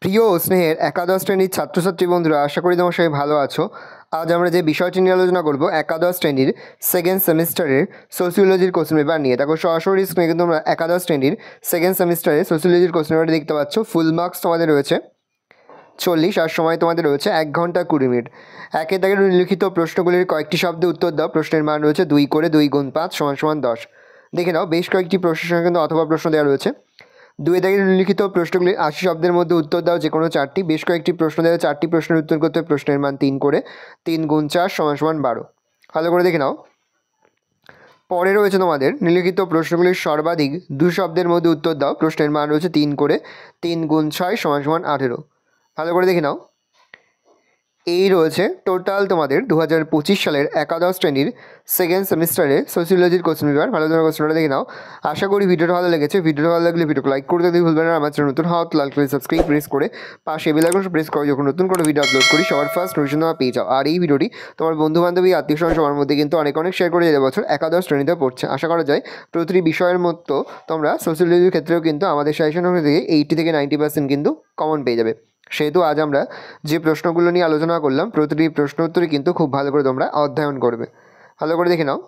প্রিয় ও স্নেহের একাদশ শ্রেণীর ছাত্রছাত্রী বন্ধুরা, আশা করি তোমার সবাই ভালো আছো। আজ আমরা যে বিষয়টি নিয়ে আলোচনা করব একাদশ শ্রেণীর সেকেন্ড সেমিস্টারের সোসিওলজির কোশ্চেন পেপার নিয়ে। দেখো সরাসরি স্ক্রিনে কিন্তু তোমরা একাদশ শ্রেণীর সেকেন্ড সেমিস্টারের সোসিওলজির কোশ্চেন পেপারটি দেখতে পাচ্ছ। ফুল মার্কস তোমাদের রয়েছে 40 আর সময় তোমাদের রয়েছে 1 ঘন্টা 20 মিনিট। একে দাগের লিখিত প্রশ্নগুলির কয়েকটি শব্দে উত্তর দাও। প্রশ্নের মান রয়েছে 2 করে 2 গুণ 5 = 10। দেখে নাও, বেশ কয়েকটি প্রশ্নের সঙ্গে কিন্তু অথবা প্রশ্ন দেওয়া রয়েছে। 2 দাগের লিখিত প্রশ্নগুলির 80 শব্দের মধ্যে উত্তর দাও যে কোনো 4টি। বেশ কয়েকটি প্রশ্ন দেওয়া, 4টি প্রশ্নের উত্তর করতে প্রশ্নের মান 3 করে 3 গুণ 4 = 12। ভালো করে দেখে নাও। পরে রয়েছে তোমাদের নিম্নলিখিত প্রশ্নগুলির সর্বাধিক 2 শব্দের মধ্যে উত্তর দাও। প্রশ্নের মান রয়েছে 3 করে 3 গুণ 6 = 18। ভালো করে দেখে নাও। এই রয়েছে টোটাল তোমাদের 2025 সালের একাদশ শ্রেণীর সেকেন্ড সেমিস্টারে সোসিওলজির কোশ্চেন পেপার। ভালো করে কোশ্চেনটা দেখে নাও। আশা করি ভিডিওটা ভালো লেগেছে। ভিডিওটা ভালো লাগলে ভিডিওকে লাইক করতে দিতে ভুলবেন না। আমার চ্যানেল নতুন হওয়া লাল করে সাবস্ক্রাইব প্রেস করে পাশে বেল আইকন প্রেস করে যখন নতুন কোনো ভিডিও আপলোড করি সবার ফার্স্ট নোটিফিকেশন তোমরা পেয়ে যাও। আর এই ভিডিওটি তোমার বন্ধুবান্ধবী আত্মীয় স্বজন সবার মধ্যে কিন্তু অনেক শেয়ার করে যেতে বছর একাদশ শ্রেণীতে পড়ছে। আশা করা যায় প্রতিটি বিষয়ের মতো তোমরা সোসিওলজির ক্ষেত্রেও কিন্তু আমাদের সাজেশন থেকে 80 থেকে 90% কিন্তু কমন পেয়ে যাবে। সেহেতু আজ আমরা যে প্রশ্নগুলো নিয়ে আলোচনা করলাম প্রতিটি প্রশ্ন উত্তরই কিন্তু খুব ভালো করে তোমরা অধ্যয়ন করবে। ভালো করে দেখে নাও।